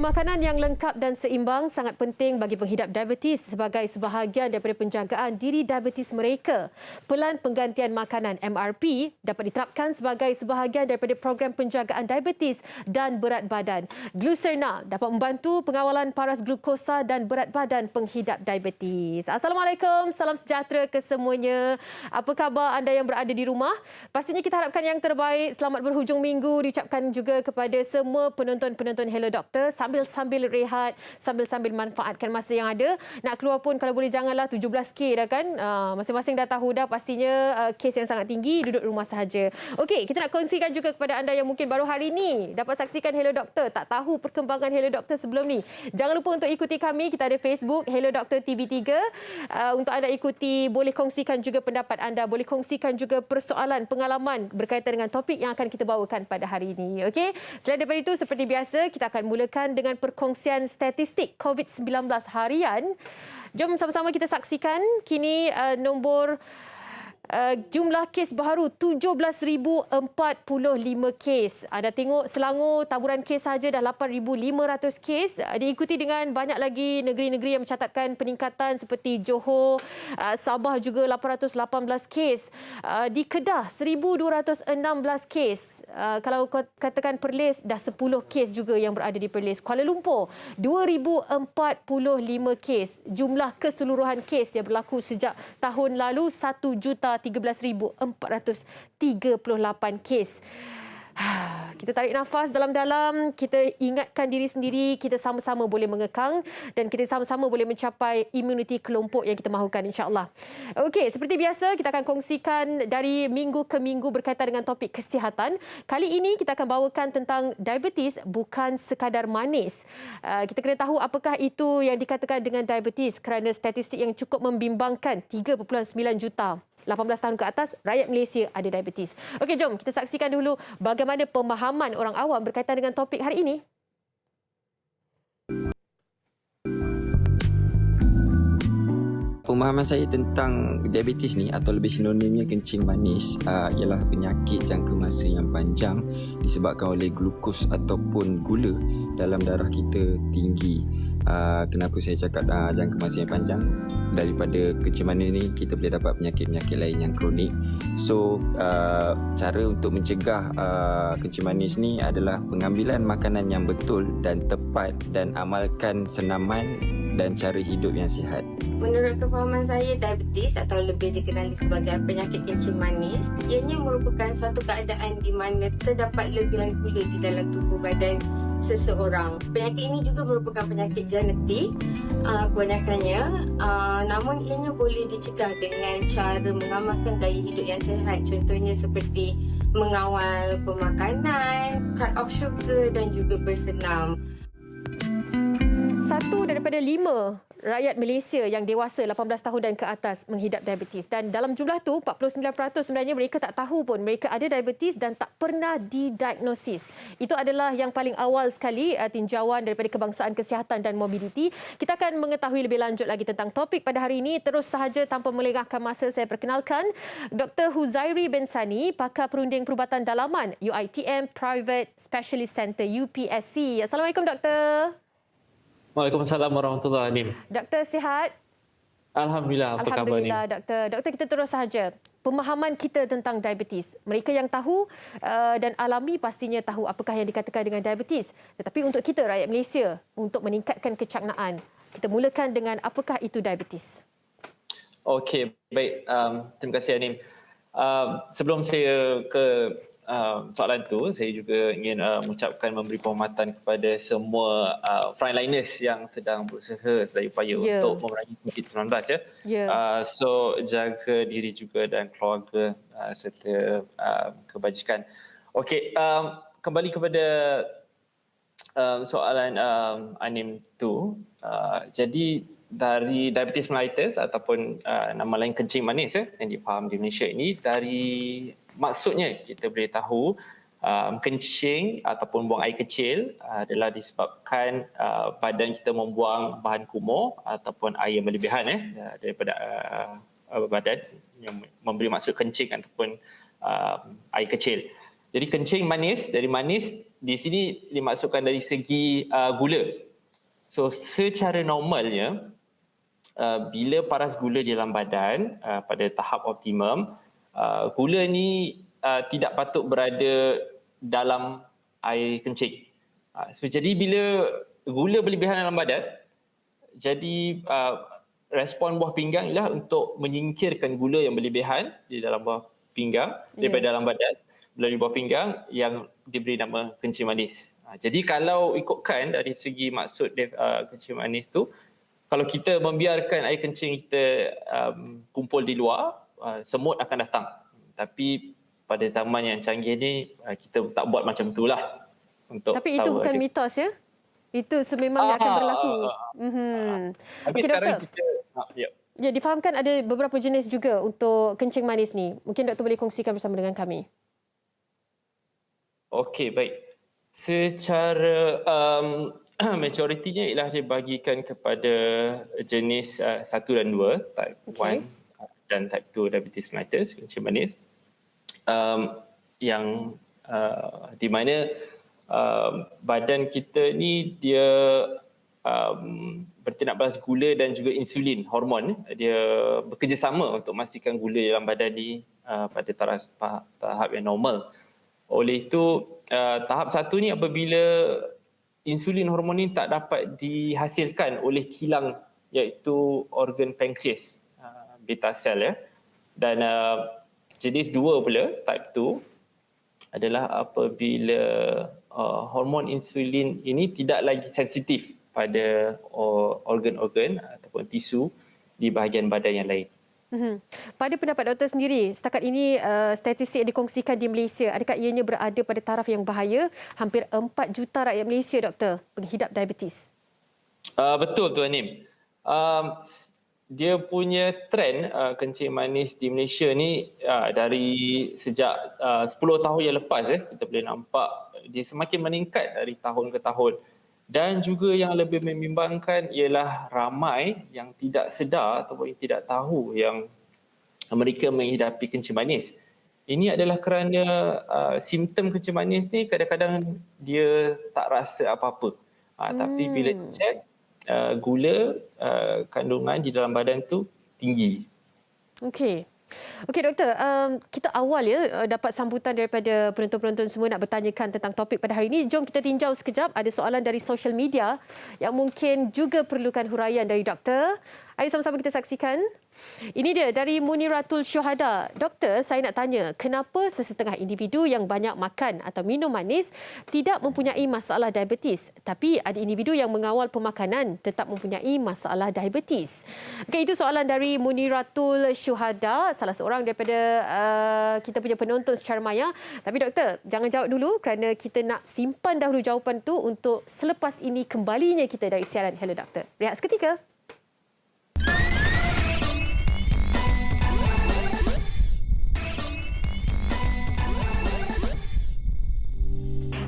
Pemakanan yang lengkap dan seimbang sangat penting bagi penghidap diabetes sebagai sebahagian daripada penjagaan diri diabetes mereka. Pelan penggantian makanan MRP dapat diterapkan sebagai sebahagian daripada program penjagaan diabetes dan berat badan. Glucerna dapat membantu pengawalan paras glukosa dan berat badan penghidap diabetes. Assalamualaikum, salam sejahtera ke semuanya. Apa khabar anda yang berada di rumah? Pastinya kita harapkan yang terbaik. Selamat berhujung minggu diucapkan juga kepada semua penonton-penonton Hello Doktor. Sambil rehat, sambil manfaatkan masa yang ada. Nak keluar pun kalau boleh janganlah 17K dah kan. Masing-masing dah tahu dah pastinya kes yang sangat tinggi, duduk rumah sahaja. Okey, kita nak kongsikan juga kepada anda yang mungkin baru hari ini dapat saksikan Hello Doktor, tak tahu perkembangan Hello Doktor sebelum ni. Jangan lupa untuk ikuti kami, kita ada Facebook Hello Doktor TV3. Untuk anda ikuti, boleh kongsikan juga pendapat anda, boleh kongsikan juga persoalan, pengalaman berkaitan dengan topik yang akan kita bawakan pada hari ini. Okey, selain daripada itu, seperti biasa, kita akan mulakan dengan perkongsian statistik COVID-19 harian. Jom sama-sama kita saksikan kini nombor jumlah kes baru 17,045 kes. Anda tengok Selangor taburan kes saja dah 8,500 kes. Diikuti dengan banyak lagi negeri-negeri yang mencatatkan peningkatan seperti Johor, Sabah juga 818 kes. Di Kedah 1,216 kes. Kalau katakan Perlis dah 10 kes juga yang berada di Perlis. Kuala Lumpur 2,045 kes. Jumlah keseluruhan kes yang berlaku sejak tahun lalu 1,13,438 kes. Kita tarik nafas dalam-dalam, kita ingatkan diri sendiri, kita sama-sama boleh mengekang dan kita sama-sama boleh mencapai imuniti kelompok yang kita mahukan, insya-Allah. Okey, seperti biasa kita akan kongsikan dari minggu ke minggu berkaitan dengan topik kesihatan. Kali ini kita akan bawakan tentang diabetes bukan sekadar manis. Kita kena tahu apakah itu yang dikatakan dengan diabetes kerana statistik yang cukup membimbangkan, 3.9 juta 18 tahun ke atas rakyat Malaysia ada diabetes. Okey, jom kita saksikan dulu bagaimana pemahaman orang awam berkaitan dengan topik hari ini. Pemahaman saya tentang diabetes ni atau lebih sinonimnya kencing manis ialah penyakit jangka masa yang panjang disebabkan oleh glukos ataupun gula dalam darah kita tinggi. Kenapa saya cakap jangka masa yang panjang? Daripada kencing manis ni kita boleh dapat penyakit-penyakit lain yang kronik. So cara untuk mencegah kencing manis ni adalah pengambilan makanan yang betul dan tepat dan amalkan senaman dan cara hidup yang sihat. Menurut kefahaman saya, diabetes atau lebih dikenali sebagai penyakit kencing manis, ianya merupakan suatu keadaan di mana terdapat lebihan gula di dalam tubuh badan seseorang. Penyakit ini juga merupakan penyakit genetik kebanyakannya, namun ianya boleh dicegah dengan cara mengamalkan gaya hidup yang sihat. Contohnya seperti mengawal pemakanan, cut off sugar dan juga bersenam. 1 daripada 5 rakyat Malaysia yang dewasa 18 tahun dan ke atas menghidap diabetes. Dan dalam jumlah tu, 49% sebenarnya mereka tak tahu pun mereka ada diabetes dan tak pernah didiagnosis. Itu adalah yang paling awal sekali tinjauan daripada Kebangsaan Kesihatan dan Mobiliti. Kita akan mengetahui lebih lanjut lagi tentang topik pada hari ini. Terus sahaja tanpa melengahkan masa, saya perkenalkan Dr. Huzairi bin Sani, pakar perunding perubatan dalaman UiTM Private Specialist Center UPSC. Assalamualaikum, Doktor. Waalaikumsalam warahmatullahi wabarakatuh. Doktor sihat? Alhamdulillah, apa khabar ni? Alhamdulillah, Doktor. Doktor, kita terus sahaja. Pemahaman kita tentang diabetes. Mereka yang tahu dan alami pastinya tahu apakah yang dikatakan dengan diabetes. Tetapi untuk kita, rakyat Malaysia, untuk meningkatkan kecaknaan, kita mulakan dengan apakah itu diabetes? Okey, baik. Terima kasih, Anim. Sebelum saya ke soalan tu, saya juga ingin mengucapkan memberi penghormatan kepada semua frontliners yang sedang berusaha sedaya upaya untuk memerangi COVID-19 ya. So jaga diri juga dan keluarga serta kebajikan. Okey, kembali kepada soalan Anim tu. Jadi dari diabetes mellitus ataupun nama lain kencing manis yang difaham di Malaysia ini, dari maksudnya kita boleh tahu kencing ataupun buang air kecil adalah disebabkan badan kita membuang bahan kumur ataupun air yang berlebihan daripada badan yang memberi maksud kencing ataupun air kecil. Jadi kencing manis, dari manis di sini dimaksudkan dari segi gula. So secara normalnya bila paras gula di dalam badan pada tahap optimum, gula ni tidak patut berada dalam air kencing. So jadi bila gula berlebihan dalam badan, jadi respon buah pinggang ialah untuk menyingkirkan gula yang berlebihan di dalam buah pinggang daripada dalam badan melalui buah pinggang yang diberi nama kencing manis. Jadi kalau ikutkan dari segi maksud kencing manis tu, kalau kita membiarkan air kencing kita kumpul di luar, semut akan datang. Tapi pada zaman yang canggih ni, kita tak buat macam itulah. Tapi itu bukan mitos ya? Itu sememangnya akan berlaku. Tapi Okey, sekarang doktor. kita... Ya, difahamkan ada beberapa jenis juga untuk kencing manis ni. Mungkin doktor boleh kongsikan bersama dengan kami. Okey, baik. Secara majoritinya ialah dibagikan kepada jenis 1 dan 2, type 1 dan type 2 diabetes mellitus, kencing manis. Yang di mana badan kita ni dia bertindak balas gula dan juga insulin, hormon. Dia bekerjasama untuk memastikan gula dalam badan ni pada tahap yang normal. Oleh itu, tahap 1 ni apabila insulin hormon ni tak dapat dihasilkan oleh kilang iaitu organ pankreas, beta cell ya. Dan jenis 2 pula, type 2 adalah apabila hormon insulin ini tidak lagi sensitif pada organ-organ ataupun tisu di bahagian badan yang lain. Pada pendapat doktor sendiri, setakat ini statistik yang dikongsikan di Malaysia, adakah ianya berada pada taraf yang bahaya? Hampir 4 juta rakyat Malaysia, doktor, penghidap diabetes. Betul Tuan Nim. Dia punya trend kencing manis di Malaysia ni dari sejak 10 tahun yang lepas kita boleh nampak dia semakin meningkat dari tahun ke tahun. Dan juga yang lebih membimbangkan ialah ramai yang tidak sedar ataupun yang tidak tahu yang mereka menghidapi kencing manis. Ini adalah kerana simptom kencing manis ni kadang-kadang dia tak rasa apa-apa. Tapi bila cek gula kandungan di dalam badan tu tinggi. Okey doktor, kita awal dapat sambutan daripada penonton-penonton semua nak bertanyakan tentang topik pada hari ini. Jom kita tinjau sekejap, ada soalan dari social media yang mungkin juga perlukan huraian dari doktor. Ayo sama-sama kita saksikan. Ini dia dari Muniratul Syuhada. Doktor, saya nak tanya, kenapa sesetengah individu yang banyak makan atau minum manis tidak mempunyai masalah diabetes, tapi ada individu yang mengawal pemakanan tetap mempunyai masalah diabetes? Okey, itu soalan dari Muniratul Syuhada, salah seorang daripada kita punya penonton secara maya. Tapi doktor, jangan jawab dulu kerana kita nak simpan dahulu jawapan tu untuk selepas ini kembalinya kita dari siaran Hello Doktor. Rehat seketika.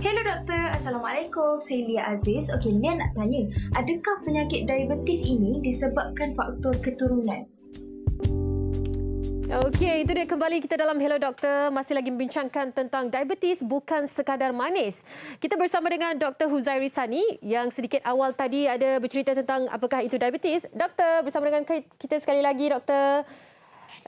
Hello doktor, Assalamualaikum. Saya Lia Aziz. Okey, Lia nak tanya, adakah penyakit diabetes ini disebabkan faktor keturunan? Okey, itu dia kembali kita dalam Hello Doktor. Masih lagi membincangkan tentang diabetes bukan sekadar manis. Kita bersama dengan Dr. Huzairi Sani yang sedikit awal tadi ada bercerita tentang apakah itu diabetes. Doktor, bersama dengan kita sekali lagi, Doktor.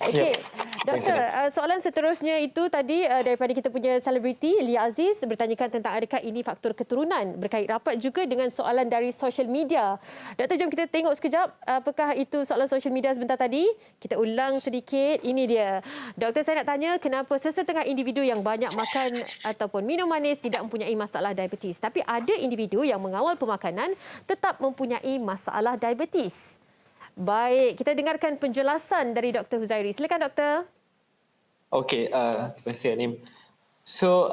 Okey, doktor, soalan seterusnya itu tadi daripada kita punya selebriti Lia Aziz bertanyakan tentang adakah ini faktor keturunan, berkait rapat juga dengan soalan dari social media. Doktor, jom kita tengok sekejap apakah itu soalan social media sebentar tadi. Kita ulang sedikit. Ini dia. Doktor, saya nak tanya kenapa sesetengah individu yang banyak makan ataupun minum manis tidak mempunyai masalah diabetes, tapi ada individu yang mengawal pemakanan tetap mempunyai masalah diabetes. Baik, kita dengarkan penjelasan dari Dr. Huzairi. Silakan, Doktor. Okey, terima kasih Anim. So,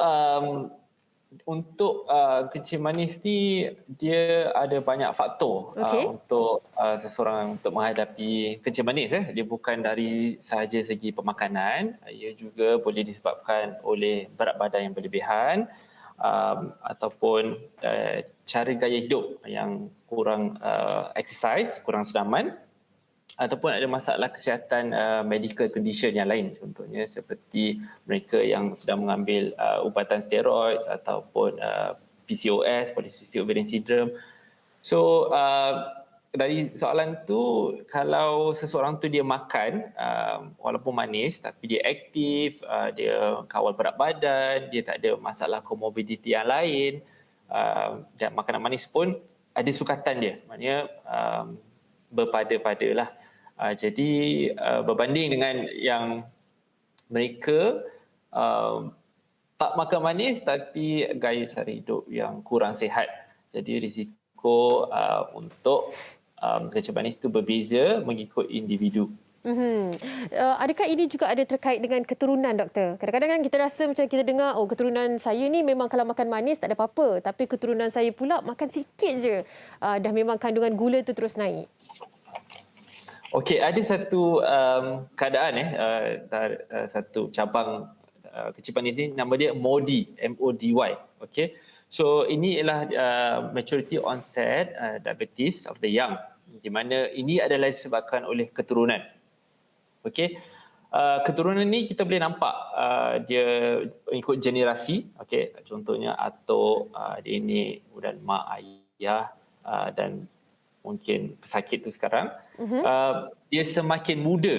untuk kencing manis ni, dia ada banyak faktor untuk seseorang untuk menghadapi kencing manis. Dia bukan dari sahaja segi pemakanan, ia juga boleh disebabkan oleh berat badan yang berlebihan ataupun cara gaya hidup yang kurang exercise, kurang senaman. ataupun ada masalah kesihatan medical condition yang lain, contohnya seperti mereka yang sedang mengambil ubatan steroid ataupun PCOS, polycystic ovarian syndrome. So dari soalan tu, kalau seseorang tu dia makan walaupun manis tapi dia aktif, dia kawal berat badan, dia tak ada masalah komorbiditi yang lain, dan makanan manis pun ada sukatan dia, maknanya berpada-pada lah. Jadi berbanding dengan yang mereka tak makan manis tapi gaya cara hidup yang kurang sihat. Jadi risiko untuk kencing manis itu berbeza mengikut individu. Adakah ini juga ada terkait dengan keturunan, doktor? Kadang-kadang kan kita rasa macam kita dengar, oh keturunan saya ni memang kalau makan manis tak ada apa-apa. Tapi keturunan saya pula makan sikit je. Dah memang kandungan gula tu terus naik. Okey, ada satu keadaan satu cabang kencing manis ni, nama dia MODY, M-O-D-Y. Okey. So ini ialah maturity onset diabetes of the young, di mana ini adalah disebabkan oleh keturunan. Okey. Keturunan ni kita boleh nampak dia ikut generasi. Okey, contohnya atuk, nenek dan mak ayah dan mungkin pesakit tu sekarang, dia semakin muda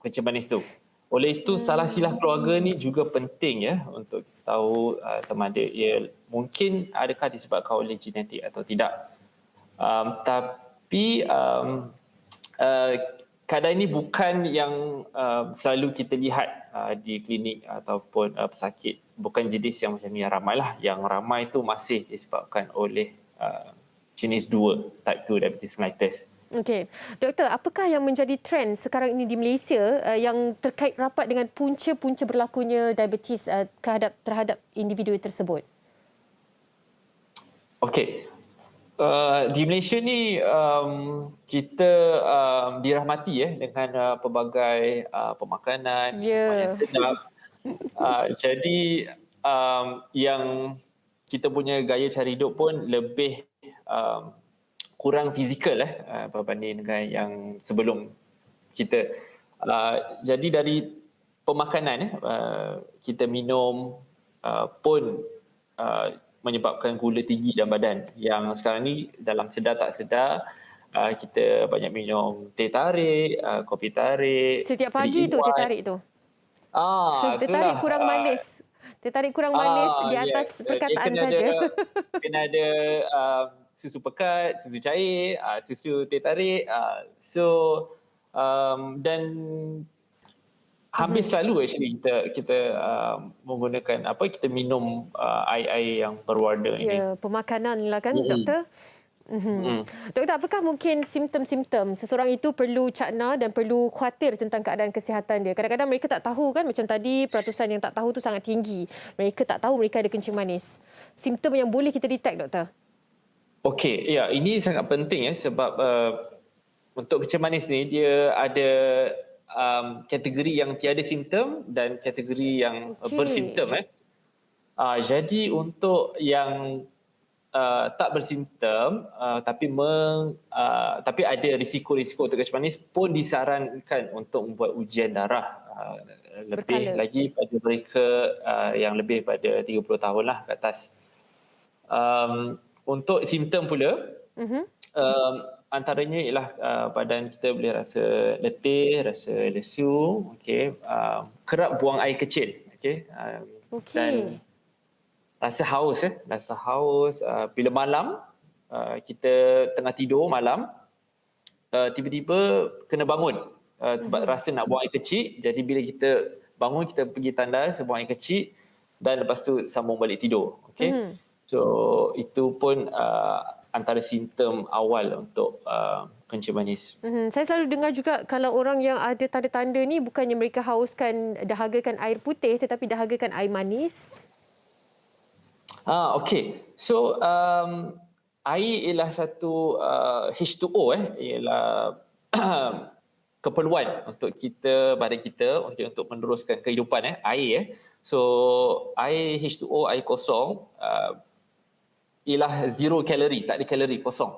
kencing manis tu. Oleh itu salah silap keluarga ni juga penting ya untuk tahu sama ada ia mungkin adakah disebabkan oleh genetik atau tidak. Tapi keadaan ini bukan yang selalu kita lihat di klinik ataupun pesakit. Bukan jenis yang macam ni yang ramai lah. Yang ramai itu masih disebabkan oleh jenis 2, type 2 diabetes mellitus. Okey. Doktor, apakah yang menjadi trend sekarang ini di Malaysia yang terkait rapat dengan punca-punca berlakunya diabetes terhadap individu tersebut? Okey. Di Malaysia ni kita dirahmati dengan pelbagai pemakanan yang sedap. Jadi yang kita punya gaya cara hidup pun lebih kurang fizikal berbanding dengan yang sebelum kita. Jadi dari pemakanan kita minum pun menyebabkan gula tinggi dalam badan. Yang sekarang ni dalam sedar tak sedar kita banyak minum teh tarik, kopi tarik. Setiap pagi tu teh tarik tu. Teh tarik kurang manis. Teh tarik kurang manis di atas perkataan saja. Kena ada susu pekat, susu cair, susu teh tarik. Dan hampir selalu actually kita menggunakan kita minum air yang berwarna ini. Ya, pemakanan lah kan, doktor? Doktor, apakah mungkin simptom-simptom seseorang itu perlu cakna dan perlu khawatir tentang keadaan kesihatan dia? Kadang-kadang mereka tak tahu kan, macam tadi peratusan yang tak tahu tu sangat tinggi. Mereka tak tahu mereka ada kencing manis. Simptom yang boleh kita detect, doktor? Okey, ya, ini sangat penting sebab untuk kencing manis ni dia ada kategori yang tiada simptom dan kategori yang bersimptom. Jadi untuk yang tak bersimptom tapi ada risiko-risiko untuk kencing manis pun disarankan untuk membuat ujian darah lebih berkala lagi pada mereka yang lebih pada 30 tahun lah ke atas. Untuk simptom pula, antaranya ialah badan kita boleh rasa letih, rasa lesu, kerap buang air kecil, dan rasa haus, bila malam kita tengah tidur malam, tiba-tiba kena bangun sebab rasa nak buang air kecil. Jadi bila kita bangun, kita pergi tandas, buang air kecil dan lepas tu sambung balik tidur. So itu pun antara simptom awal untuk kencing manis. Saya selalu dengar juga kalau orang yang ada tanda-tanda ni bukannya mereka dahagakan air putih tetapi dahagakan air manis. Okey. So air ialah satu H2O ialah keperluan untuk badan kita untuk meneruskan kehidupan air. So air H2O, air kosong ialah zero kalori, tak ada kalori, kosong.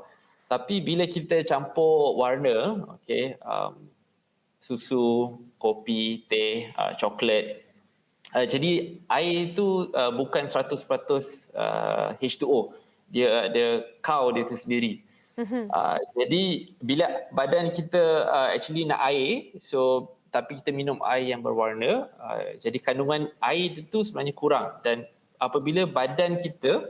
Tapi bila kita campur warna, okey, susu, kopi, teh, coklat, jadi air itu bukan 100% H2O. Dia ada cow dia tu sendiri. Jadi bila badan kita actually nak air, so tapi kita minum air yang berwarna, jadi kandungan air itu sebenarnya kurang, dan apabila badan kita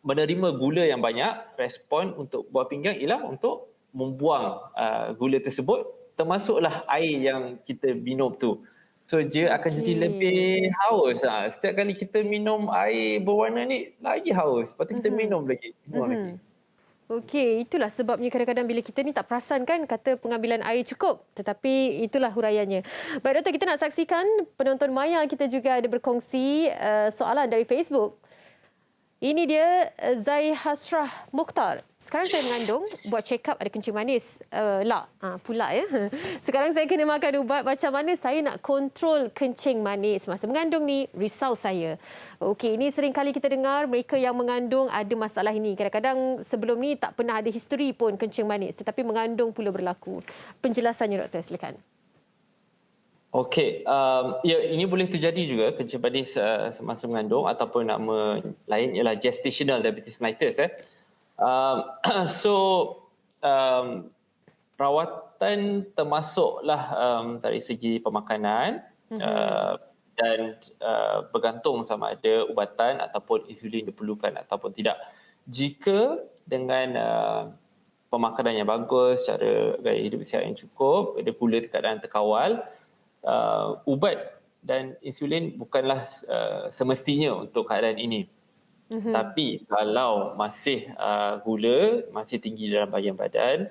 menerima gula yang banyak, respon untuk buah pinggang ialah untuk membuang gula tersebut, termasuklah air yang kita minum tu. So dia akan jadi lebih haus. Setiap kali kita minum air berwarna ni lagi haus. Lepas tu kita minum lagi. Okey, itulah sebabnya kadang-kadang bila kita ni tak perasan kan kata pengambilan air cukup. Tetapi itulah huraiannya. Baik doktor, kita nak saksikan penonton Maya kita juga ada berkongsi soalan dari Facebook. Ini dia Zai Hasrah Mukhtar. Sekarang saya mengandung, buat check up ada kencing manis. Pula ya. Sekarang saya kena makan ubat, macam mana saya nak kontrol kencing manis masa mengandung ni? Risau saya. Okey, ini sering kali kita dengar mereka yang mengandung ada masalah ini. Kadang-kadang sebelum ni tak pernah ada history pun kencing manis, tetapi mengandung pula berlaku. Penjelasannya doktor, silakan. Okey, ya, ini boleh terjadi juga kencing manis semasa mengandung, ataupun nama lain ialah gestational diabetes mellitus. Rawatan termasuklah dari segi pemakanan dan bergantung sama ada ubatan ataupun insulin diperlukan ataupun tidak. Jika dengan pemakanan yang bagus, cara gaya hidup sihat yang cukup, ada gula keadaan terkawal, ubat dan insulin bukanlah semestinya untuk keadaan ini. Tapi kalau masih gula masih tinggi dalam bahagian badan,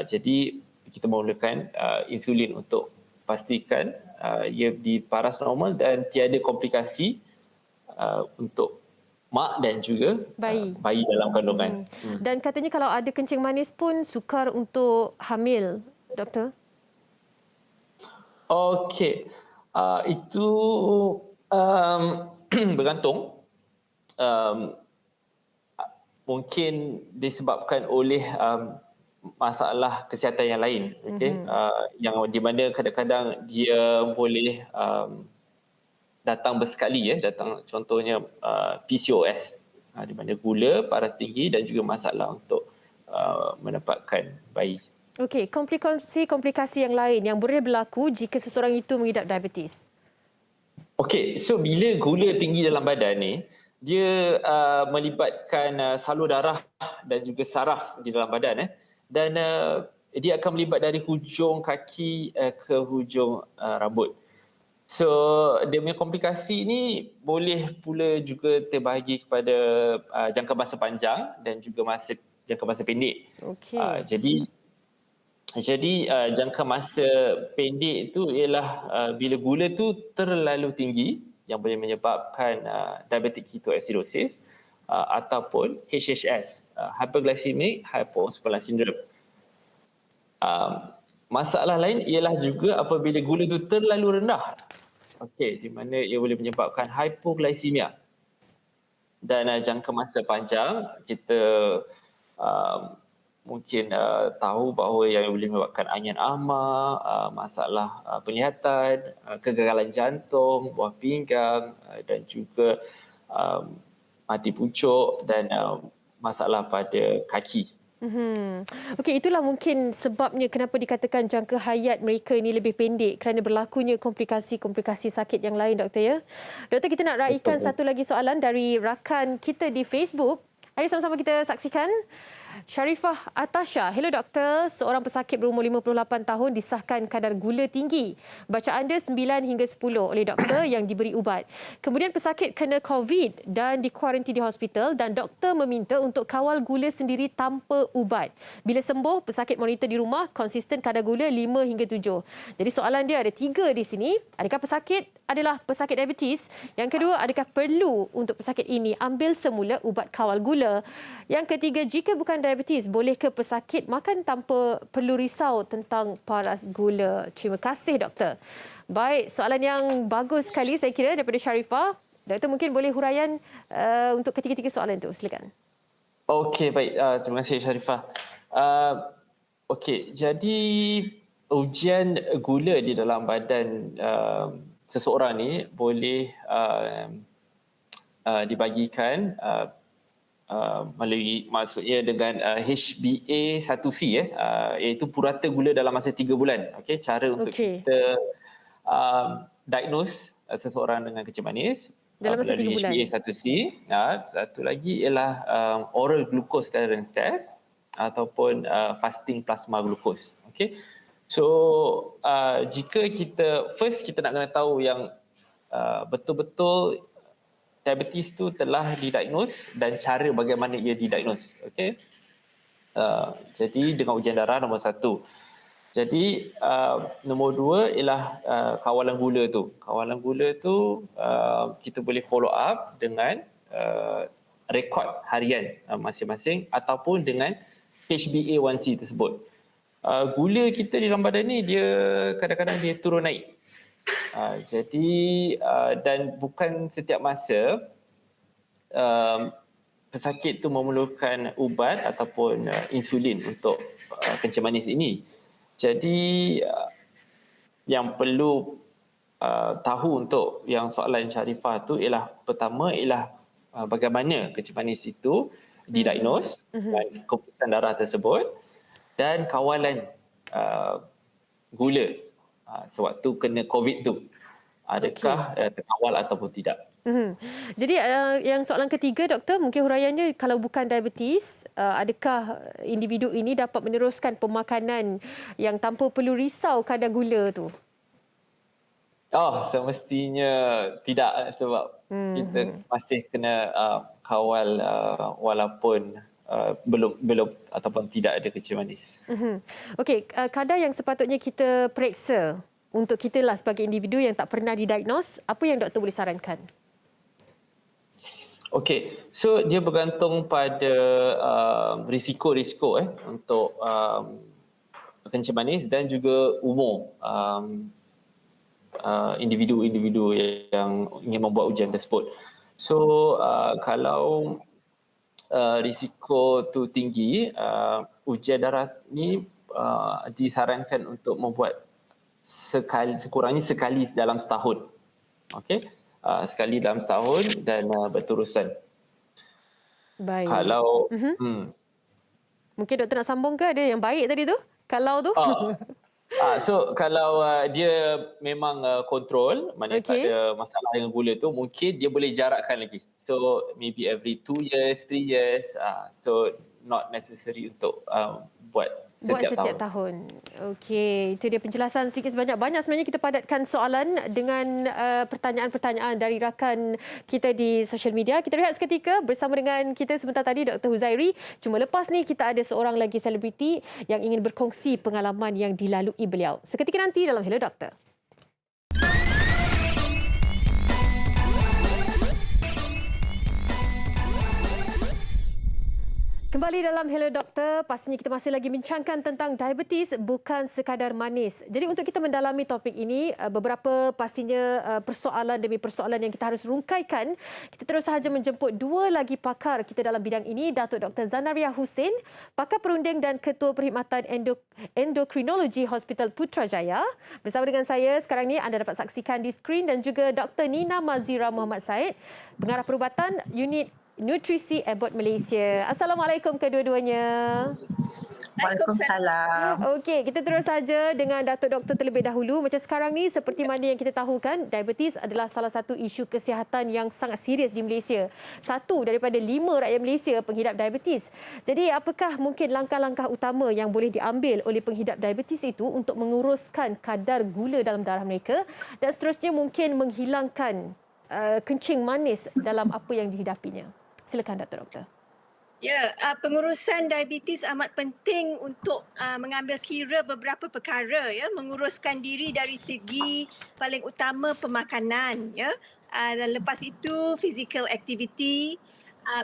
jadi kita memerlukan insulin untuk pastikan ia di paras normal dan tiada komplikasi untuk mak dan juga bayi dalam kandungan. Dan katanya kalau ada kencing manis pun sukar untuk hamil, doktor? Okey, itu bergantung. Mungkin disebabkan oleh masalah kesihatan yang lain, yang di mana kadang-kadang dia boleh datang bersekali, datang contohnya PCOS, di mana gula, paras tinggi dan juga masalah untuk mendapatkan bayi. Okey, komplikasi yang lain yang boleh berlaku jika seseorang itu mengidap diabetes. Okey, so bila gula tinggi dalam badan ni, dia melibatkan salur darah dan juga saraf di dalam badan, dan dia akan melibat dari hujung kaki ke hujung rambut. So dia punya komplikasi ni boleh pula juga terbahagi kepada jangka masa panjang dan juga jangka masa pendek. Okey. Jadi jangka masa pendek itu ialah bila gula tu terlalu tinggi yang boleh menyebabkan diabetic ketoacidosis ataupun HHS, hyperglycemic hyposcolaric syndrome. Masalah lain ialah juga apabila gula itu terlalu rendah, di mana ia boleh menyebabkan hypoglycemia. Dan jangka masa panjang kita mungkin tahu bahawa yang boleh menyebabkan anyan ahma, masalah penglihatan, kegagalan jantung, buah pinggang dan juga mati pucuk dan masalah pada kaki. Okey, itulah mungkin sebabnya kenapa dikatakan jangka hayat mereka ini lebih pendek, kerana berlakunya komplikasi-komplikasi sakit yang lain, doktor ya. Doktor, kita nak raikan satu lagi soalan dari rakan kita di Facebook. Ayo sama-sama kita saksikan. Sharifah Atasha. Hello doktor, seorang pesakit berumur 58 tahun disahkan kadar gula tinggi. Bacaan dia 9 hingga 10 oleh doktor yang diberi ubat. Kemudian pesakit kena COVID dan dikuarantin di hospital dan doktor meminta untuk kawal gula sendiri tanpa ubat. Bila sembuh, pesakit monitor di rumah konsisten kadar gula 5 hingga 7. Jadi soalan dia ada 3 di sini. Adakah pesakit adalah pesakit diabetes? Yang kedua, adakah perlu untuk pesakit ini ambil semula ubat kawal gula? Yang ketiga, jika bukan diabetes, bolehkah pesakit makan tanpa perlu risau tentang paras gula? Terima kasih doktor. Baik, soalan yang bagus sekali saya kira daripada Sharifah. Doktor mungkin boleh huraian untuk ketiga-tiga soalan itu. Silakan. Okey, baik. Terima kasih Sharifah. Okey, jadi ujian gula di dalam badan seseorang ni boleh dibagikan melalui maksudnya dengan HbA1c iaitu purata gula dalam masa 3 bulan. Okey, cara untuk kita diagnose seseorang dengan kencing manis dalam masa 3 melalui bulan. HbA1c. Satu lagi ialah oral glucose tolerance test ataupun fasting plasma glucose. Okey. So jika kita nak kena tahu yang betul-betul diabetes tu telah didiagnose dan cara bagaimana ia didiagnose. Okey. Jadi dengan ujian darah nombor 1. Jadi nombor 2 ialah kawalan gula tu. Kawalan gula tu kita boleh follow up dengan rekod harian masing-masing ataupun dengan HbA1c tersebut. Gula kita di dalam badan ni dia kadang-kadang dia turun naik. Jadi dan bukan setiap masa pesakit tu memerlukan ubat ataupun insulin untuk kencing manis ini. Jadi yang perlu tahu untuk yang soalan Sharifah tu ialah pertama ialah bagaimana kencing manis itu didiagnose dan keputusan darah tersebut dan kawalan gula sewaktu kena COVID tu. Adakah terkawal ataupun tidak? Jadi yang soalan ketiga doktor, mungkin huraiannya kalau bukan diabetes, adakah individu ini dapat meneruskan pemakanan yang tanpa perlu risau kadar gula tu? Semestinya tidak sebab kita masih kena kawal walaupun belum ataupun tidak ada kencing manis. Okey, kadar yang sepatutnya kita periksa untuk kita lah sebagai individu yang tak pernah didiagnose, apa yang doktor boleh sarankan? Okey, so dia bergantung pada risiko-risiko untuk kencing manis dan juga umur individu-individu yang ingin membuat ujian tersebut. So kalau risiko tu tinggi, ujian darah ni disarankan untuk membuat sekurangnya sekali dalam setahun. Okey, sekali dalam setahun dan berterusan. Baik. Kalau mungkin doktor nak sambung ke ada yang baik tadi tu? Kalau tu? So kalau dia memang kontrol, maknanya tak ada masalah dengan gula tu, mungkin dia boleh jarakkan lagi. So maybe every 2 years, 3 years. So not necessary untuk buat setiap tahun. Okey, itu dia penjelasan sedikit sebanyak. Banyak sebenarnya kita padatkan soalan dengan pertanyaan-pertanyaan dari rakan kita di social media. Kita rehat seketika bersama dengan kita sebentar tadi Dr. Huzairi. Cuma lepas ni kita ada seorang lagi selebriti yang ingin berkongsi pengalaman yang dilalui beliau. Seketika nanti dalam Hello Doktor. Kembali dalam Hello Doktor, pastinya kita masih lagi bincangkan tentang diabetes bukan sekadar manis. Jadi untuk kita mendalami topik ini, beberapa pastinya persoalan demi persoalan yang kita harus rungkaikan. Kita terus sahaja menjemput dua lagi pakar kita dalam bidang ini, Datuk Dr. Zanaria Hussein, pakar perunding dan Ketua Perkhidmatan Endokrinologi Hospital Putrajaya. Bersama dengan saya sekarang ni anda dapat saksikan di skrin, dan juga Dr. Nina Mazira Muhammad Said, pengarah perubatan Unit Nutrisi Abbott Malaysia. Assalamualaikum kedua-duanya. Waalaikumsalam. Okey, kita terus saja dengan Datuk Doktor terlebih dahulu. Macam sekarang ni, seperti mana yang kita tahu kan, diabetes adalah salah satu isu kesihatan yang sangat serius di Malaysia. 1 daripada 5 rakyat Malaysia penghidap diabetes. Jadi apakah mungkin langkah-langkah utama yang boleh diambil oleh penghidap diabetes itu untuk menguruskan kadar gula dalam darah mereka dan seterusnya mungkin menghilangkan kencing manis dalam apa yang dihidapinya? Silakan Datuk Doktor. Ya, pengurusan diabetes amat penting untuk mengambil kira beberapa perkara, ya, menguruskan diri dari segi paling utama pemakanan, ya. Dan lepas itu physical activity,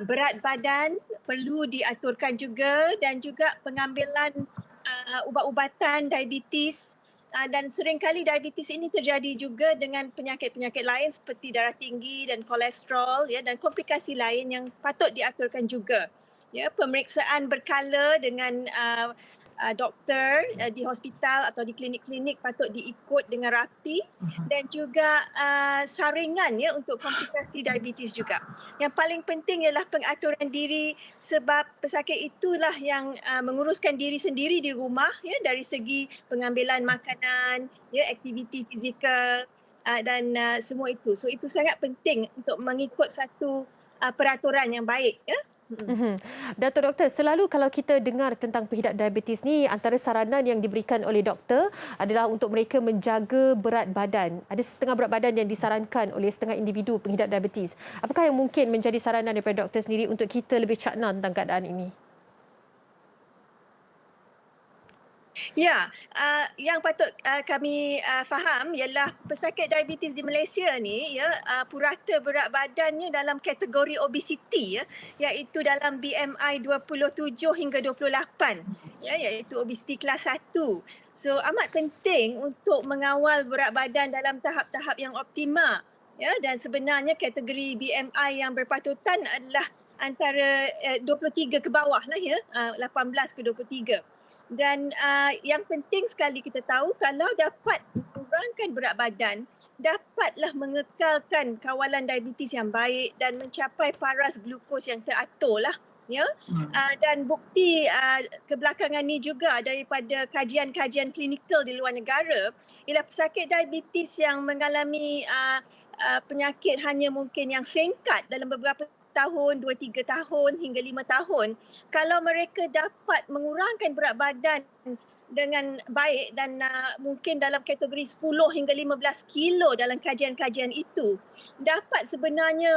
berat badan perlu diaturkan juga, dan juga pengambilan ubat-ubatan diabetes. Dan seringkali diabetes ini terjadi juga dengan penyakit-penyakit lain seperti darah tinggi dan kolesterol, ya, dan komplikasi lain yang patut diaturkan juga. ya, pemeriksaan berkala dengan doktor di hospital atau di klinik-klinik patut diikut dengan rapi, dan juga saringan ya untuk komplikasi diabetes juga. Yang paling penting ialah pengaturan diri, sebab pesakit itulah yang menguruskan diri sendiri di rumah ya, dari segi pengambilan makanan, ya, aktiviti fizikal dan semua itu. So itu sangat penting untuk mengikut satu peraturan yang baik ya. Datuk Doktor, selalu kalau kita dengar tentang pengidap diabetes ni, antara saranan yang diberikan oleh doktor adalah untuk mereka menjaga berat badan. Ada setengah berat badan yang disarankan oleh setengah individu pengidap diabetes. Apakah yang mungkin menjadi saranan daripada doktor sendiri untuk kita lebih cakna tentang keadaan ini? Ya, yang patut kami faham ialah pesakit diabetes di Malaysia ni ya, purata berat badannya dalam kategori obesiti ya, iaitu dalam BMI 27 hingga 28 ya, iaitu obesiti kelas 1. So amat penting untuk mengawal berat badan dalam tahap-tahap yang optima ya, dan sebenarnya kategori BMI yang berpatutan adalah antara 23 ke bawah lah ya, 18 ke 23. Dan yang penting sekali kita tahu, kalau dapat mengurangkan berat badan, dapatlah mengekalkan kawalan diabetes yang baik dan mencapai paras glukos yang teratur lah. Ya. Dan bukti kebelakangan ni juga daripada kajian-kajian klinikal di luar negara, ialah pesakit diabetes yang mengalami penyakit hanya mungkin yang singkat dalam beberapa tahun, 2-3 tahun hingga 5 tahun, kalau mereka dapat mengurangkan berat badan dengan baik dan mungkin dalam kategori 10 hingga 15 kilo dalam kajian-kajian itu, dapat sebenarnya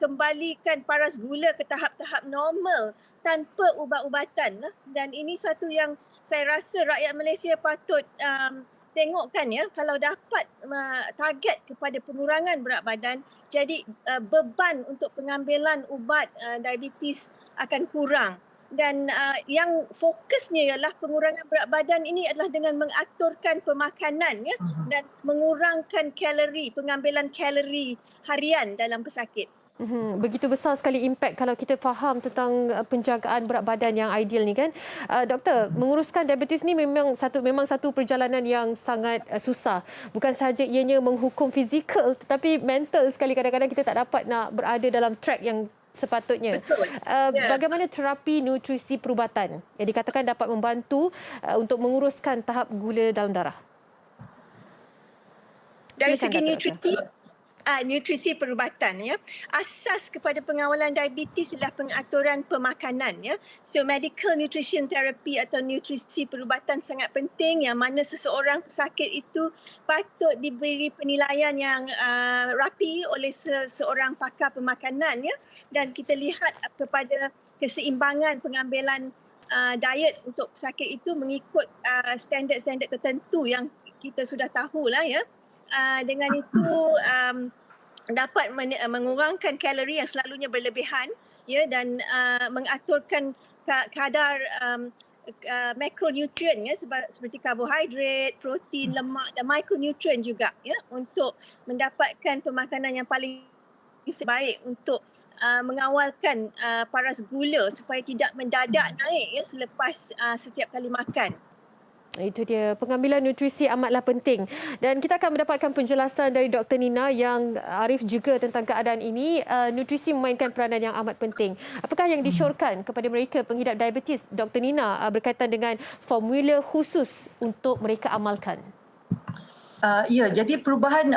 kembalikan paras gula ke tahap-tahap normal tanpa ubat-ubatan. Dan ini satu yang saya rasa rakyat Malaysia patut tengokkan ya, kalau dapat target kepada pengurangan berat badan, jadi beban untuk pengambilan ubat diabetes akan kurang. Dan yang fokusnya ialah pengurangan berat badan ini adalah dengan mengaturkan pemakanan ya, dan mengurangkan kalori, pengambilan kalori harian dalam pesakit. Begitu besar sekali impak kalau kita faham tentang penjagaan berat badan yang ideal ni kan. Doktor, menguruskan diabetes ni memang satu perjalanan yang sangat susah. Bukan sahaja ianya menghukum fizikal, tetapi mental sekali, kadang-kadang kita tak dapat nak berada dalam track yang sepatutnya. Betul. Bagaimana terapi nutrisi perubatan yang dikatakan dapat membantu untuk menguruskan tahap gula dalam darah? Dari Silakan, segi Datuk nutrisi, nutrisi perubatan ya. Asas kepada pengawalan diabetes adalah pengaturan pemakanan ya. So medical nutrition therapy atau nutrisi perubatan sangat penting, yang mana seseorang pesakit itu patut diberi penilaian yang rapi oleh seorang pakar pemakanan ya, dan kita lihat kepada keseimbangan pengambilan diet untuk pesakit itu mengikut standard-standard tertentu yang kita sudah tahulah ya. Dengan itu dapat mengurangkan kalori yang selalunya berlebihan ya, dan mengaturkan kadar makronutrien ya, seperti karbohidrat, protein, lemak dan mikronutrien juga ya, untuk mendapatkan pemakanan yang paling baik untuk mengawalkan paras gula supaya tidak mendadak naik ya selepas setiap kali makan. Itu dia, pengambilan nutrisi amatlah penting. Dan kita akan mendapatkan penjelasan dari Dr. Nina yang arif juga tentang keadaan ini. Nutrisi memainkan peranan yang amat penting. Apakah yang disyorkan kepada mereka pengidap diabetes, Dr. Nina, berkaitan dengan formula khusus untuk mereka amalkan? Ya, jadi perubahan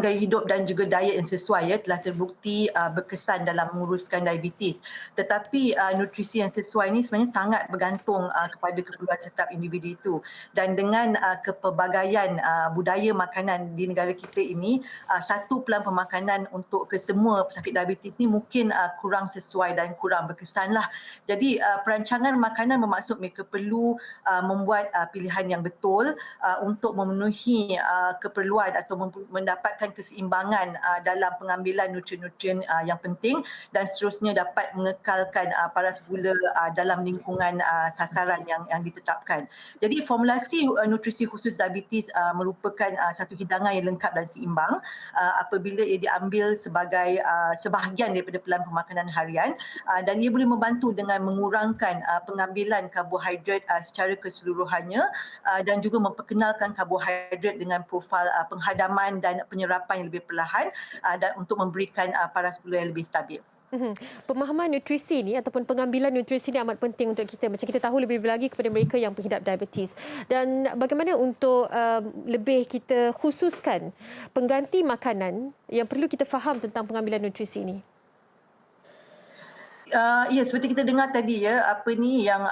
gaya hidup dan juga diet yang sesuai ya, telah terbukti berkesan dalam menguruskan diabetes. Tetapi nutrisi yang sesuai ini sebenarnya sangat bergantung kepada keperluan setiap individu itu. Dan dengan kepelbagaian budaya makanan di negara kita ini, satu pelan pemakanan untuk kesemua pesakit diabetes ini mungkin kurang sesuai dan kurang berkesan lah. Jadi perancangan makanan bermaksud mereka perlu membuat pilihan yang betul untuk memenuhi keperluan atau mendapatkan keseimbangan dalam pengambilan nutrien-nutrien yang penting dan seterusnya dapat mengekalkan paras gula dalam lingkungan sasaran yang ditetapkan. Jadi formulasi nutrisi khusus diabetes merupakan satu hidangan yang lengkap dan seimbang apabila ia diambil sebagai sebahagian daripada pelan pemakanan harian dan ia boleh membantu dengan mengurangkan pengambilan karbohidrat secara keseluruhannya dan juga memperkenalkan karbohidrat dengan profil penghadaman dan penyerapan yang lebih perlahan dan untuk memberikan paras gula yang lebih stabil. Pemahaman nutrisi ni ataupun pengambilan nutrisi ni amat penting untuk kita. Macam kita tahu lebih lagi kepada mereka yang pengidap diabetes. Dan bagaimana untuk lebih kita khususkan pengganti makanan yang perlu kita faham tentang pengambilan nutrisi ni? Ya, seperti kita dengar tadi ya, apa ni yang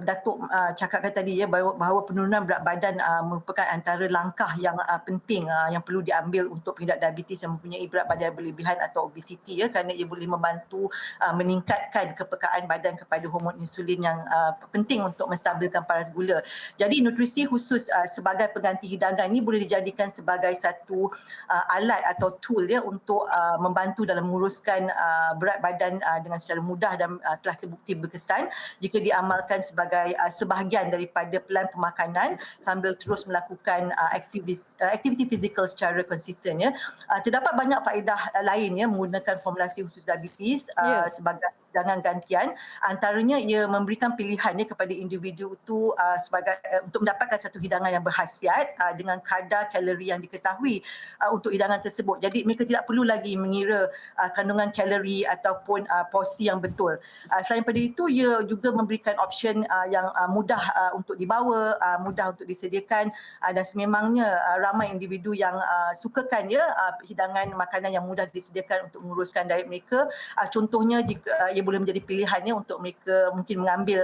Datuk cakapkan tadi ya, bahawa penurunan berat badan merupakan antara langkah yang penting yang perlu diambil untuk pengidap diabetes yang mempunyai berat badan berlebihan atau obesiti ya, kerana ia boleh membantu meningkatkan kepekaan badan kepada hormon insulin yang penting untuk menstabilkan paras gula. Jadi nutrisi khusus sebagai pengganti hidangan ini boleh dijadikan sebagai satu alat atau tool ya untuk membantu dalam menguruskan berat badan dengan secara mudah dan telah terbukti berkesan jika diamalkan sebagai sebahagian daripada pelan pemakanan sambil terus melakukan aktiviti fizikal secara konsisten ya. Terdapat banyak faedah lain ya menggunakan formulasi khusus diabetes sebagai hidangan gantian, antaranya ia memberikan pilihan ya kepada individu itu sebagai untuk mendapatkan satu hidangan yang berkhasiat dengan kadar kalori yang diketahui untuk hidangan tersebut. Jadi mereka tidak perlu lagi mengira kandungan kalori ataupun porsi yang betul. Selain pada itu, ia juga memberikan option yang mudah untuk dibawa, mudah untuk disediakan dan sememangnya ramai individu yang sukakan ya hidangan makanan yang mudah disediakan untuk menguruskan diet mereka. Contohnya jika ia boleh menjadi pilihannya untuk mereka mungkin mengambil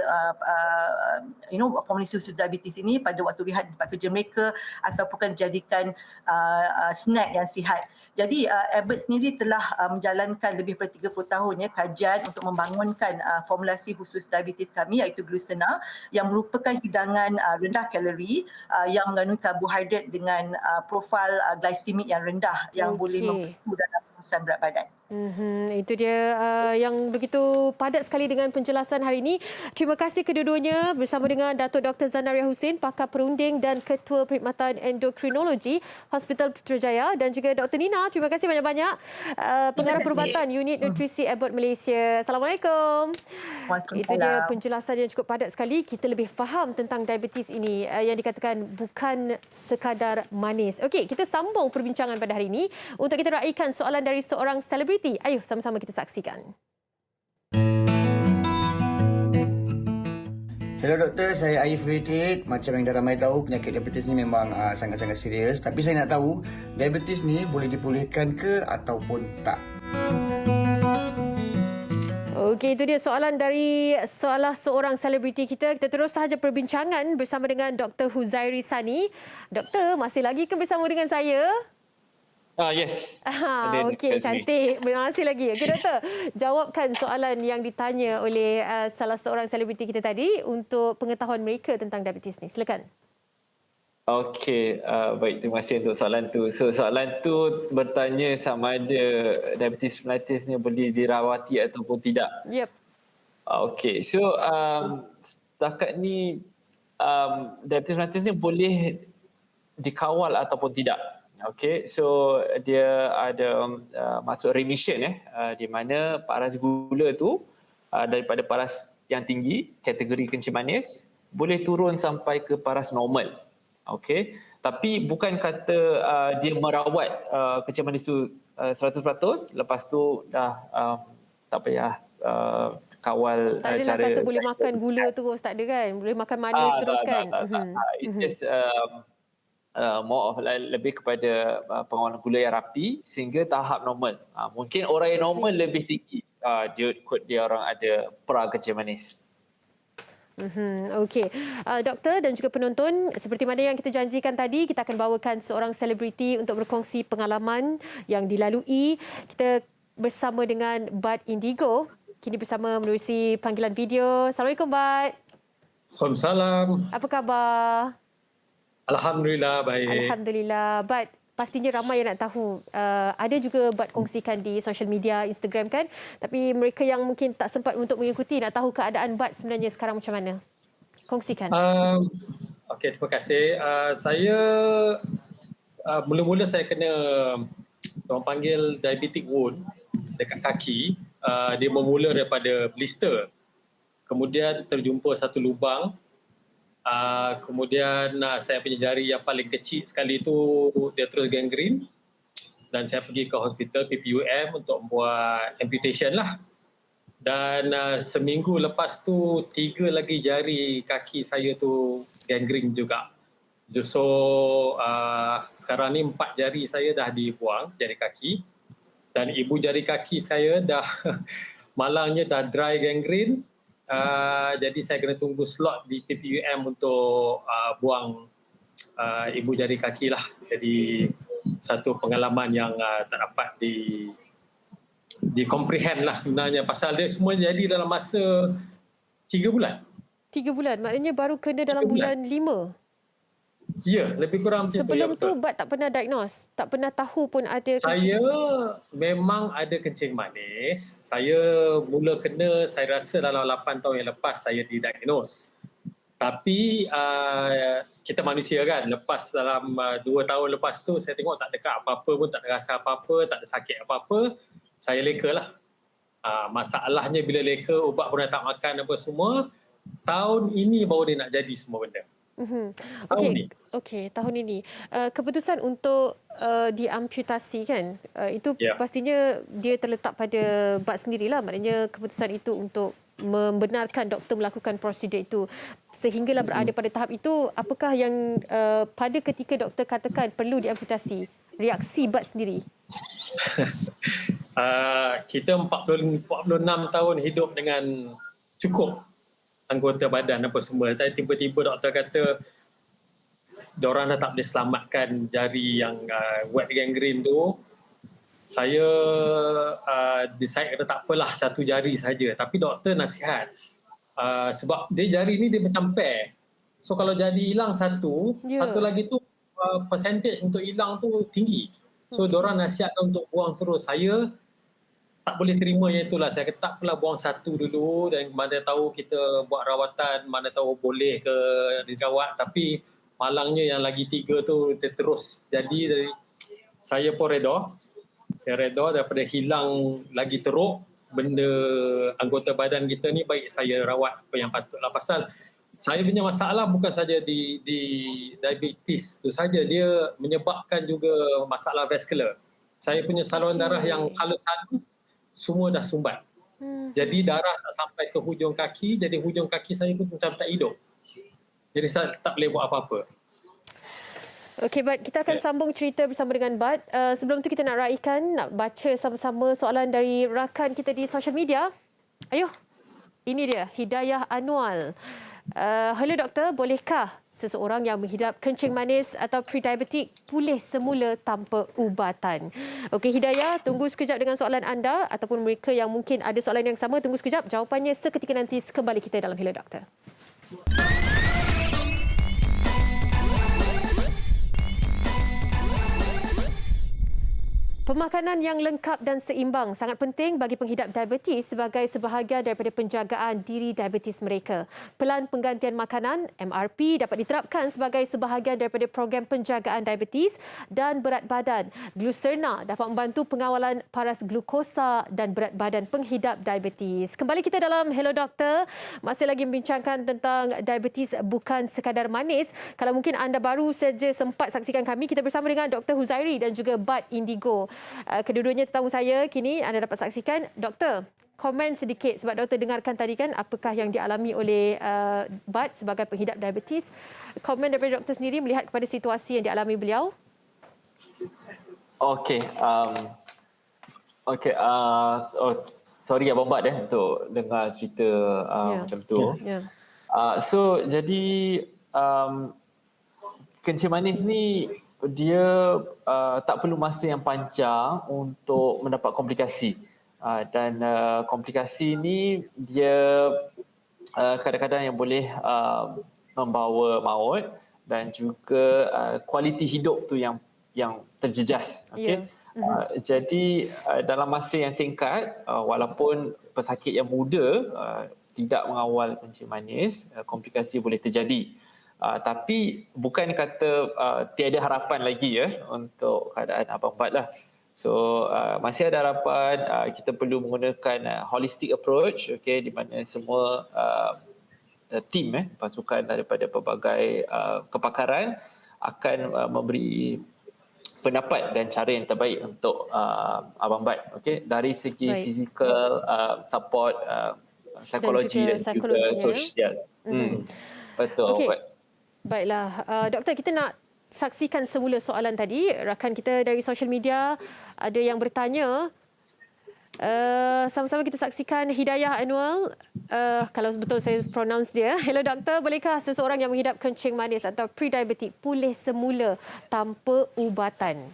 formulasi khusus diabetes ini pada waktu rehat di tempat kerja mereka ataupun dijadikan snack yang sihat. Jadi Abbott sendiri telah menjalankan lebih daripada 30 tahun ya kajian untuk membangunkan formulasi khusus diabetes kami iaitu Glucena yang merupakan hidangan rendah kalori yang mengandungi karbohidrat dengan profil glikemik yang rendah yang boleh membantu dalam pengurusan berat badan. Itu dia yang begitu padat sekali dengan penjelasan hari ini. Terima kasih kedua-duanya bersama dengan Datuk Dr. Zanaria Hussein, pakar perunding dan Ketua Perkhidmatan Endokrinologi Hospital Putrajaya, dan juga Dr. Nina. Terima kasih banyak-banyak, Pengarah Perubatan Unit Nutrisi Abbott Malaysia. Assalamualaikum. Itu dia penjelasan yang cukup padat sekali. Kita lebih faham tentang diabetes ini yang dikatakan bukan sekadar manis. Okey, kita sambung perbincangan pada hari ini untuk kita raikan soalan dari seorang selebriti. Ayuh sama-sama kita saksikan. Hello doktor, saya Aif Ridit. Macam yang dah ramai tahu, penyakit diabetes ni memang sangat-sangat serius. Tapi saya nak tahu, diabetes ni boleh dipulihkan ke ataupun tak? Okey, itu dia soalan dari salah seorang selebriti kita. Kita terus sahaja perbincangan bersama dengan Dr. Huzairi Sani. Doktor, masih lagi ke bersama dengan saya? Yes. Okey, cantik. Masih lagi. Okey, doktor. Jawabkan soalan yang ditanya oleh salah seorang selebriti kita tadi untuk pengetahuan mereka tentang diabetes ni. Silakan. Okey, baik. Terima kasih untuk soalan tu. So, soalan tu bertanya sama ada diabetes mellitus ni boleh dirawati ataupun tidak. Yep. Okey, so setakat ni diabetes mellitus ni boleh dikawal ataupun tidak. Okey, so dia ada masuk remission di mana paras gula tu daripada paras yang tinggi, kategori kencing manis, boleh turun sampai ke paras normal. Okey, tapi bukan kata dia merawat kencing manis tu 100%, lepas tu dah tak payah kawal tak adalah kata boleh makan gula terus, tak ada kan? Boleh makan manis terus kan? It just more of lebih kepada pengawalan gula yang rapi sehingga tahap normal. Mungkin orang yang normal lebih tinggi. Dia orang ada pra kencing manis. Okey. Doktor dan juga penonton, seperti mana yang kita janjikan tadi, kita akan bawakan seorang selebriti untuk berkongsi pengalaman yang dilalui. Kita bersama dengan Bud Indigo. Kini bersama menerusi panggilan video. Assalamualaikum, Bud. Waalaikumsalam. Apa khabar? Alhamdulillah baik. Alhamdulillah. But pastinya ramai yang nak tahu. Ada juga Bat kongsikan di social media, Instagram kan. Tapi mereka yang mungkin tak sempat untuk mengikuti nak tahu keadaan Bat sebenarnya sekarang macam mana. Kongsikan. Okey, terima kasih. Saya mula-mula saya kena orang panggil diabetic wound dekat kaki. Dia bermula daripada blister. Kemudian terjumpa satu lubang. Kemudian saya punya jari yang paling kecil sekali tu dia terus gangrene dan saya pergi ke hospital PPUM untuk buat amputation lah. Dan seminggu lepas tu 3 lagi jari kaki saya tu gangrene juga. So sekarang ni 4 jari saya dah dibuang, jari kaki. Dan ibu jari kaki saya dah malangnya dah dry gangrene. Jadi saya kena tunggu slot di PPUM untuk buang ibu jari kaki lah. Jadi satu pengalaman yang tak dapat di comprehend lah sebenarnya. Pasal dia semua jadi dalam masa 3 bulan. 3 bulan? Maknanya baru kena dalam bulan 5? Ya, lebih kurang macam tu. Sebelum tu Bat tak pernah diagnose? Tak pernah tahu pun ada Saya memang ada kencing manis. Saya mula kena, saya rasa dalam 8 tahun yang lepas saya didiagnose. Tapi kita manusia kan, lepas dalam 2 tahun lepas tu saya tengok tak dekat apa-apa pun, tak ada rasa apa-apa, tak ada sakit apa-apa. Saya leka lah. Masalahnya bila leka, ubat pun dah tak makan apa semua. Tahun ini baru dia nak jadi semua benda. Okey, tahun ini. Keputusan untuk diamputasi kan, itu pastinya dia terletak pada Bat sendirilah. Maknanya keputusan itu untuk membenarkan doktor melakukan prosedur itu. Sehinggalah berada pada tahap itu, apakah yang pada ketika doktor katakan perlu diamputasi? Reaksi Bat sendiri? Kita 46 tahun hidup dengan cukup anggota badan apa semua. Tapi tiba-tiba doktor kata diorang dah tak boleh selamatkan jari yang wet gangrene tu. Saya decide kata tak apalah, satu jari saja. Tapi doktor nasihat sebab dia jari ni dia macam pair. So kalau jadi hilang satu lagi tu percentage untuk hilang tu tinggi. So diorang nasihatkan untuk buang terus. Saya tak boleh terima yang itulah. Saya kata tak apalah, buang satu dulu dan mana tahu kita buat rawatan, mana tahu boleh ke dirawat. Tapi malangnya yang lagi 3 tu dia terus jadi. Saya pun reda. Saya reda daripada hilang lagi teruk benda anggota badan kita ni, baik saya rawat apa yang patutlah. Pasal saya punya masalah bukan saja di diabetes tu saja, dia menyebabkan juga masalah vascular. Saya punya saluran darah yang halus-halus semua dah sumbat. Jadi darah tak sampai ke hujung kaki, jadi hujung kaki saya pun macam tak hidup. Jadi saya tak boleh buat apa-apa. Okey, Bat, kita akan sambung cerita bersama dengan Bat. Sebelum tu kita nak raikan, nak baca sama-sama soalan dari rakan kita di social media. Ayuh, ini dia, Hidayah Anwar. Hello doktor, bolehkah seseorang yang menghidap kencing manis atau pre-diabetik pulih semula tanpa ubatan? Okey Hidayah, tunggu sekejap dengan soalan anda, ataupun mereka yang mungkin ada soalan yang sama, tunggu sekejap. Jawapannya seketika nanti, kembali kita dalam Hello Doktor. Pemakanan yang lengkap dan seimbang sangat penting bagi penghidap diabetes sebagai sebahagian daripada penjagaan diri diabetes mereka. Pelan penggantian makanan MRP dapat diterapkan sebagai sebahagian daripada program penjagaan diabetes dan berat badan. Glucerna dapat membantu pengawalan paras glukosa dan berat badan penghidap diabetes. Kembali kita dalam Hello Doktor, masih lagi membincangkan tentang diabetes bukan sekadar manis. Kalau mungkin anda baru saja sempat saksikan kami, kita bersama dengan Dr. Huzairi dan juga Bat Indigo. Kedua-duanya tetamu saya kini anda dapat saksikan. Doktor, komen sedikit sebab doktor dengarkan tadi kan apakah yang dialami oleh Bat sebagai penghidap diabetes. Komen daripada doktor sendiri melihat kepada situasi yang dialami beliau. Okey. Sorry Abang Bat untuk dengar cerita macam tu. So jadi kencing manis ni dia tak perlu masa yang panjang untuk mendapat komplikasi. Dan komplikasi ni dia kadang-kadang yang boleh membawa maut dan juga kualiti hidup tu yang terjejas. Okey. Jadi dalam masa yang singkat, walaupun pesakit yang muda tidak mengawal kencing manis, komplikasi boleh terjadi. Tapi bukan kata tiada harapan lagi untuk keadaan Abang Bad lah. So masih ada harapan. Kita perlu menggunakan holistic approach, di mana semua tim pasukan daripada pelbagai kepakaran akan memberi pendapat dan cara yang terbaik untuk Abang Bad. Dari segi fizikal, support, psikologi dan juga sosial. Betul. Baiklah, Doktor, kita nak saksikan semula soalan tadi. Rakan kita dari social media ada yang bertanya. Sama-sama kita saksikan Hidayah Anwar. Kalau betul saya pronounce dia. Hello doktor, bolehkah seseorang yang menghidap kencing manis atau pre-diabetik pulih semula tanpa ubatan?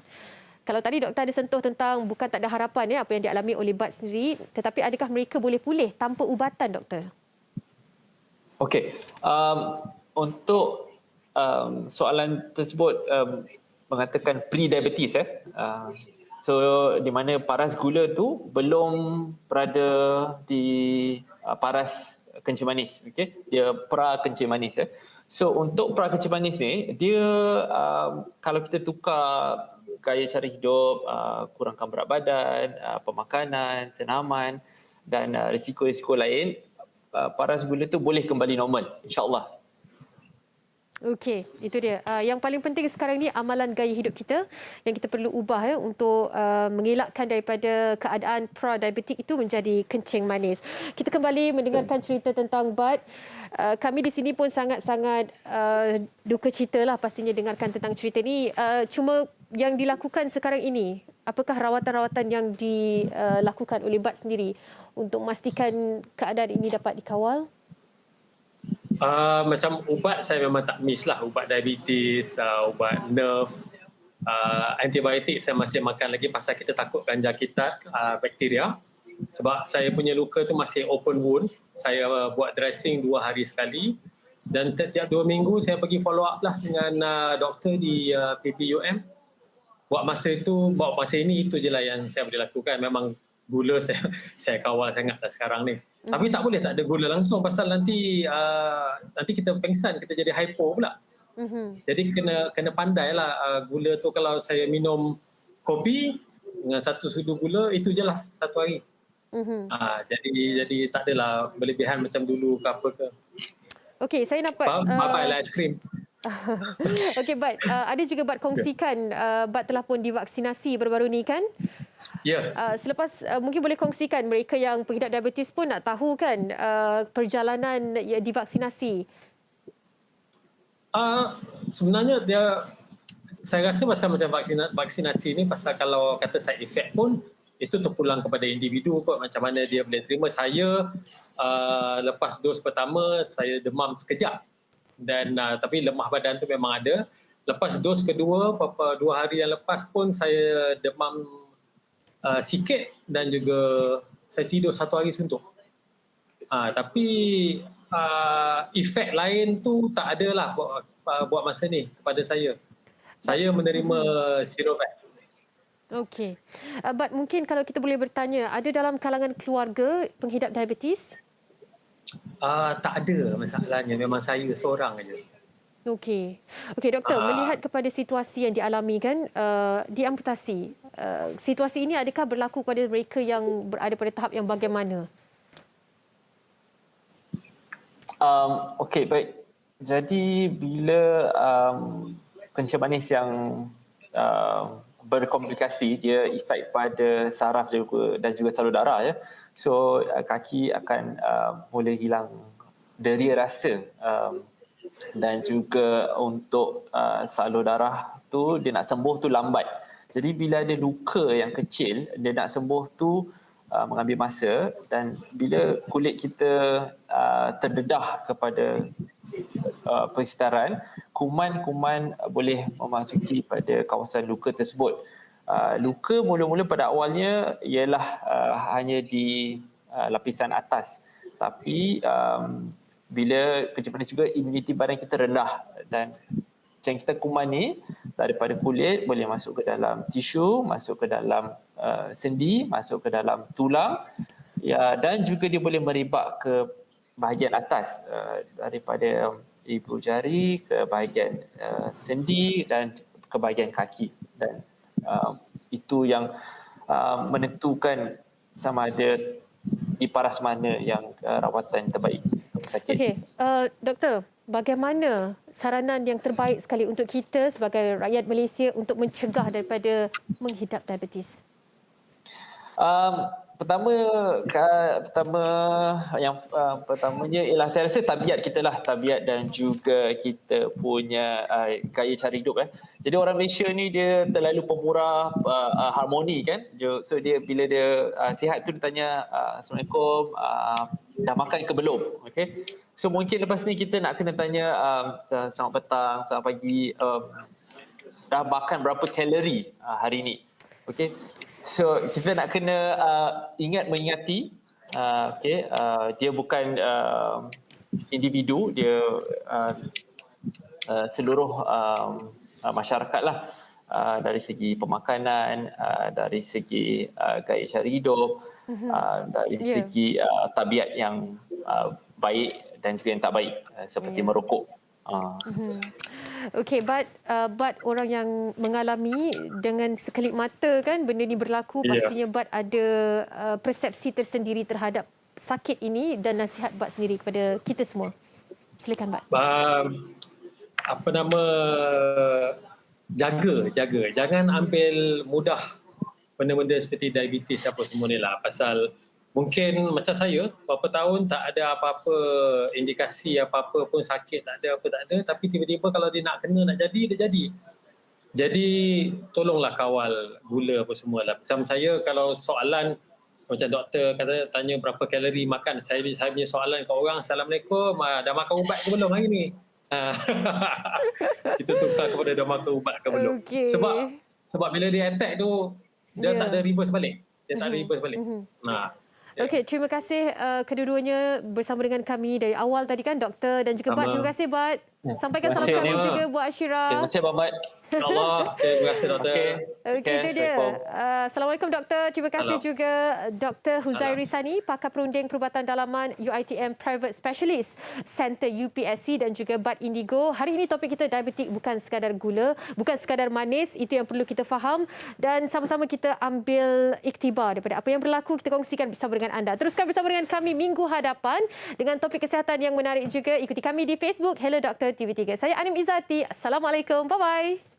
Kalau tadi doktor ada sentuh tentang bukan tak ada harapan apa yang dialami oleh Bad sendiri, tetapi adakah mereka boleh pulih tanpa ubatan, doktor? Okey. Untuk soalan tersebut mengatakan pre-diabetes so di mana paras gula tu belum berada di paras kencing manis, dia pra kencing manis. So untuk pra kencing manis ni, dia kalau kita tukar gaya cara hidup, kurangkan berat badan, pemakanan, senaman dan risiko-risiko lain, paras gula tu boleh kembali normal, insya-Allah. Okey, itu dia. Yang paling penting sekarang ni amalan gaya hidup kita yang kita perlu ubah untuk mengelakkan daripada keadaan pra-diabetik itu menjadi kencing manis. Kita kembali mendengarkan cerita tentang Bad. Kami di sini pun sangat-sangat duka cita lah pastinya dengarkan tentang cerita ni. Cuma yang dilakukan sekarang ini, apakah rawatan-rawatan yang dilakukan oleh Bad sendiri untuk memastikan keadaan ini dapat dikawal? Macam ubat saya memang tak miss lah. Ubat diabetes, ubat nerve, antibiotik saya masih makan lagi pasal kita takut jangkitan bakteria. Sebab saya punya luka tu masih open wound. Saya buat dressing 2 hari sekali. Dan setiap 2 minggu saya pergi follow up lah dengan doktor di PPUM. Buat masa ini itu je lah yang saya boleh lakukan. Memang gula saya kawal sangat lah sekarang ni. Tapi tak boleh tak ada gula langsung pasal nanti kita pengsan, kita jadi hypo pula. Jadi kena pandai lah gula tu. Kalau saya minum kopi dengan 1 sudu gula, itu je lah 1 hari. Jadi tak adalah berlebihan macam dulu ke apa ke. Okey, saya dapat bye-bye lah aiskrim. Okey, Bad, ada juga Bad kongsikan Bad telah pun divaksinasi baru-baru ni kan? Ya. Selepas mungkin boleh kongsikan mereka yang pengidap diabetes pun nak tahu kan perjalanan divaksinasi. Sebenarnya saya rasa pasal macam vaksinasi ni pasal kalau kata side effect pun itu terpulang kepada individu kot macam mana dia boleh terima. Saya lepas dos pertama saya demam sekejap dan tapi lemah badan tu memang ada. Lepas dos kedua 2 hari yang lepas pun saya demam sikit dan juga saya tidur 1 hari suntuk. Tapi efek lain tu tak ada lah buat masa ni kepada saya. Saya menerima Sinovac. Okey. Bad, mungkin kalau kita boleh bertanya, ada dalam kalangan keluarga pengidap diabetes? Tak ada masalahnya. Memang saya seorang aja. Okey. Okey, doktor, melihat kepada situasi yang dialami kan, diamputasi. Situasi ini adakah berlaku pada mereka yang berada pada tahap yang bagaimana? Okey, baik. Jadi bila kencing manis yang berkomplikasi, dia efek pada saraf dan juga salur darah So kaki akan mula hilang deria rasa dan juga untuk salur darah tu dia nak sembuh tu lambat. Jadi bila ada luka yang kecil, dia nak sembuh tu mengambil masa dan bila kulit kita terdedah kepada persekitaran, kuman-kuman boleh memasuki pada kawasan luka tersebut. Luka mula-mula pada awalnya ialah hanya di lapisan atas. Tapi bila kencing manis juga imuniti badan kita rendah dan Kencing kita kuman ni daripada kulit boleh masuk ke dalam tisu, masuk ke dalam sendi, masuk ke dalam tulang, ya, dan juga dia boleh merebak ke bahagian atas daripada ibu jari ke bahagian sendi dan ke bahagian kaki, dan itu yang menentukan sama ada di paras mana yang rawatan terbaik untuk pesakit. Okey, doktor, bagaimana saranan yang terbaik sekali untuk kita sebagai rakyat Malaysia untuk mencegah daripada menghidap diabetes? Pertamanya ialah saya rasa tabiat kita lah, tabiat dan juga kita punya gaya cara hidup. Jadi orang Malaysia ni dia terlalu pemurah harmoni kan. So dia bila dia sihat tu dia tanya Assalamualaikum, dah makan ke belum? Okay. So mungkin lepas ni kita nak kena tanya selamat petang, selamat pagi, dah makan berapa kalori hari ni? Okay. So kita nak kena mengingati, dia bukan individu, dia seluruh masyarakat lah, dari segi pemakanan, dari segi gaya cara hidup, dari segi tabiat yang baik dan juga yang tak baik, seperti merokok. Okey, but orang yang mengalami dengan sekelip mata kan benda ni berlaku, pastinya Bat ada persepsi tersendiri terhadap sakit ini, dan nasihat Bat sendiri kepada kita semua. Silakan Bat. Jaga. Jangan ambil mudah benda-benda seperti diabetes apa semua ni lah. Pasal mungkin macam saya, berapa tahun tak ada apa-apa indikasi apa-apa pun, sakit tak ada, tapi tiba-tiba kalau dia nak kena, nak jadi, dia jadi. Jadi tolonglah kawal gula apa semua lah. Macam saya kalau soalan, macam doktor kata tanya berapa kalori makan, saya punya soalan ke orang, Assalamualaikum, dah makan ubat ke belum hari ni? Kita tukar kepada dah makan ubat ke belum. Okay. Sebab bila dia attack tu, dia tak ada reverse balik. Okey, terima kasih kedua-duanya bersama dengan kami dari awal tadi kan, doktor dan juga Bat. Terima kasih Bat. Sampaikan salam kami juga buat Ashira. Terima kasih Abang Mat. Allah. Terima kasih doktor. Okey, itu dia. Assalamualaikum doktor. Terima kasih juga Dr. Huzairi Sani, pakar perunding perubatan dalaman UiTM Private Specialist Center UPSC, dan juga Bat Indigo. Hari ini topik kita diabetik bukan sekadar gula, bukan sekadar manis, itu yang perlu kita faham, dan sama-sama kita ambil iktibar daripada apa yang berlaku, kita kongsikan bersama dengan anda. Teruskan bersama dengan kami minggu hadapan dengan topik kesihatan yang menarik juga. Ikuti kami di Facebook Hello Dr. TV3. Saya Anim Izzati. Assalamualaikum. Bye-bye.